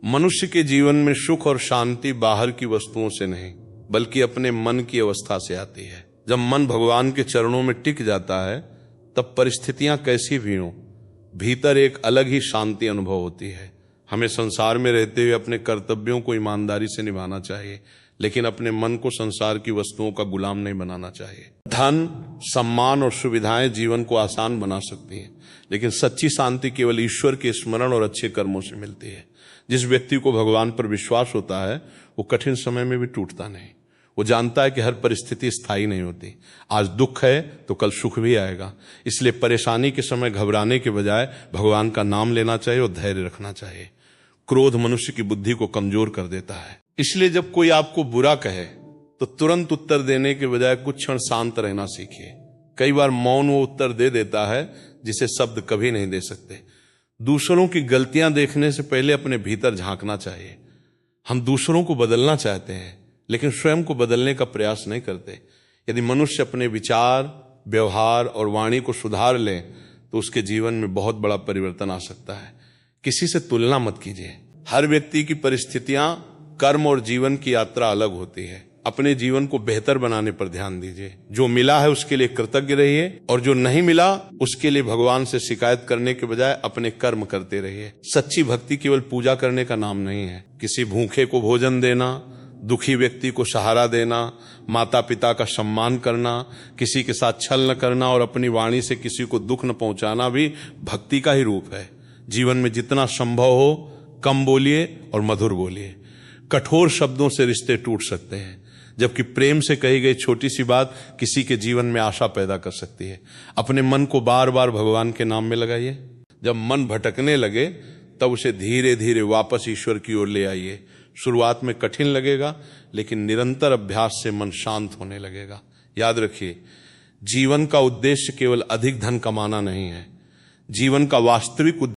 मनुष्य के जीवन में सुख और शांति बाहर की वस्तुओं से नहीं बल्कि अपने मन की अवस्था से आती है। जब मन भगवान के चरणों में टिक जाता है तब परिस्थितियां कैसी भी हों, भीतर एक अलग ही शांति अनुभव होती है। हमें संसार में रहते हुए अपने कर्तव्यों को ईमानदारी से निभाना चाहिए, लेकिन अपने मन को संसार की वस्तुओं का गुलाम नहीं बनाना चाहिए। धन, सम्मान और सुविधाएं जीवन को आसान बना सकती हैं, लेकिन सच्ची शांति केवल ईश्वर के स्मरण और अच्छे कर्मों से मिलती है। जिस व्यक्ति को भगवान पर विश्वास होता है वो कठिन समय में भी टूटता नहीं। वो जानता है कि हर परिस्थिति स्थायी नहीं होती। आज दुख है तो कल सुख भी आएगा। इसलिए परेशानी के समय घबराने के बजाय भगवान का नाम लेना चाहिए और धैर्य रखना चाहिए। क्रोध मनुष्य की बुद्धि को कमजोर कर देता है। इसलिए जब कोई आपको बुरा कहे तो तुरंत उत्तर देने के बजाय कुछ क्षण शांत रहना सीखिए। कई बार मौन वो उत्तर दे देता है जिसे शब्द कभी नहीं दे सकते। दूसरों की गलतियां देखने से पहले अपने भीतर झांकना चाहिए। हम दूसरों को बदलना चाहते हैं लेकिन स्वयं को बदलने का प्रयास नहीं करते। यदि मनुष्य अपने विचार, व्यवहार और वाणी को सुधार ले तो उसके जीवन में बहुत बड़ा परिवर्तन आ सकता है। किसी से तुलना मत कीजिए। हर व्यक्ति की परिस्थितियां, कर्म और जीवन की यात्रा अलग होती है। अपने जीवन को बेहतर बनाने पर ध्यान दीजिए। जो मिला है उसके लिए कृतज्ञ रहिए और जो नहीं मिला उसके लिए भगवान से शिकायत करने के बजाय अपने कर्म करते रहिए। सच्ची भक्ति केवल पूजा करने का नाम नहीं है। किसी भूखे को भोजन देना, दुखी व्यक्ति को सहारा देना, माता पिता का सम्मान करना, किसी के साथ छल न करना और अपनी वाणी से किसी को दुख न पहुंचाना भी भक्ति का ही रूप है। जीवन में जितना संभव हो कम बोलिए और मधुर बोलिए। कठोर शब्दों से रिश्ते टूट सकते हैं, जबकि प्रेम से कही गई छोटी सी बात किसी के जीवन में आशा पैदा कर सकती है। अपने मन को बार बार भगवान के नाम में लगाइए। जब मन भटकने लगे तब उसे धीरे धीरे वापस ईश्वर की ओर ले आइए। शुरुआत में कठिन लगेगा लेकिन निरंतर अभ्यास से मन शांत होने लगेगा। याद रखिए, जीवन का उद्देश्य केवल अधिक धन कमाना नहीं है। जीवन का वास्तविक